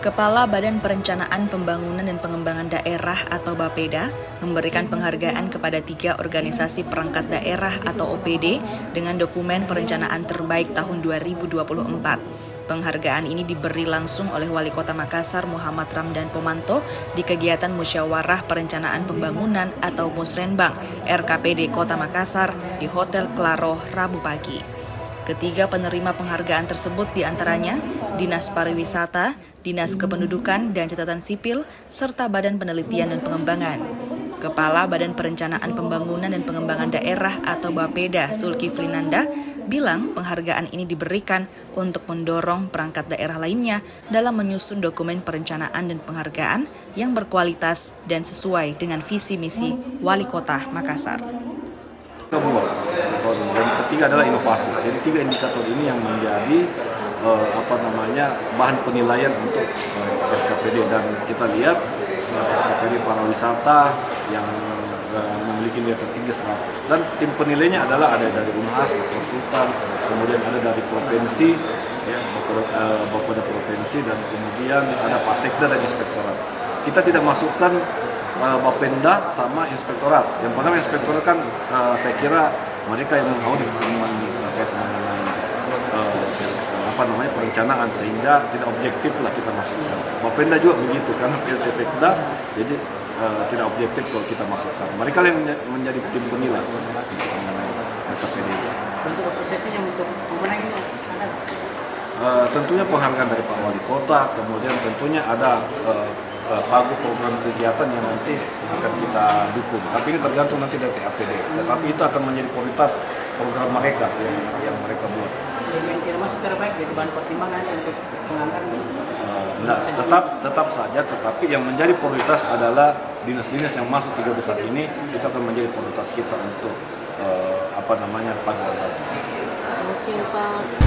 Kepala Badan Perencanaan Pembangunan dan Pengembangan Daerah atau Bapeda memberikan penghargaan kepada 3 organisasi perangkat daerah atau OPD dengan dokumen perencanaan terbaik tahun 2024. Penghargaan ini diberi langsung oleh Wali Kota Makassar Muhammad Ramdan Pomanto di kegiatan Musyawarah Perencanaan Pembangunan atau Musrenbang RKPD Kota Makassar di Hotel Claro Rabu pagi. Ketiga penerima penghargaan tersebut diantaranya Dinas Pariwisata, Dinas Kependudukan dan Catatan Sipil, serta Badan Penelitian dan Pengembangan. Kepala Badan Perencanaan Pembangunan dan Pengembangan Daerah atau Bapeda Zulkifli Nanda bilang penghargaan ini diberikan untuk mendorong perangkat daerah lainnya dalam menyusun dokumen perencanaan dan penghargaan yang berkualitas dan sesuai dengan visi misi Wali Kota Makassar. Dan ketiga adalah inovasi. Jadi 3 indikator ini yang menjadi bahan penilaian untuk SKPD, dan kita lihat SKPD pariwisata yang memiliki nilai tertinggi 100, dan tim penilainya adalah ada dari Unhas, Dr. Sultan, kemudian ada dari provinsi, ya, Bapeda provinsi, dan kemudian ada Pak Sekda dan Inspektorat. Kita tidak masukkan Bapenda sama Inspektorat. Yang pertama Inspektorat kan saya kira mereka yang mengaudit semua ini terkait mengenai perencanaan, sehingga tidak objektif lah kita masukkan. Bapenda juga begitu karena PLT Sekda, jadi tidak objektif kalau kita masukkan. Mereka yang menjadi tim penilai mengenai RKPD. Bentuk prosesnya untuk memenangi ada? Tentunya penghargaan dari Pak Wali Kota, kemudian tentunya ada pagu program kegiatan yang nanti akan kita dukung. Tapi ini tergantung nanti dari TAPD. Tetapi itu akan menjadi prioritas program mereka yang mereka buat. Yang tidak masuk terbaik dari bahan pertimbangan untuk pengangkatan. Tetap saja. Tetapi yang menjadi prioritas adalah dinas-dinas yang masuk 3 besar ini. Itu akan menjadi prioritas kita untuk pagu. Oke, Pak.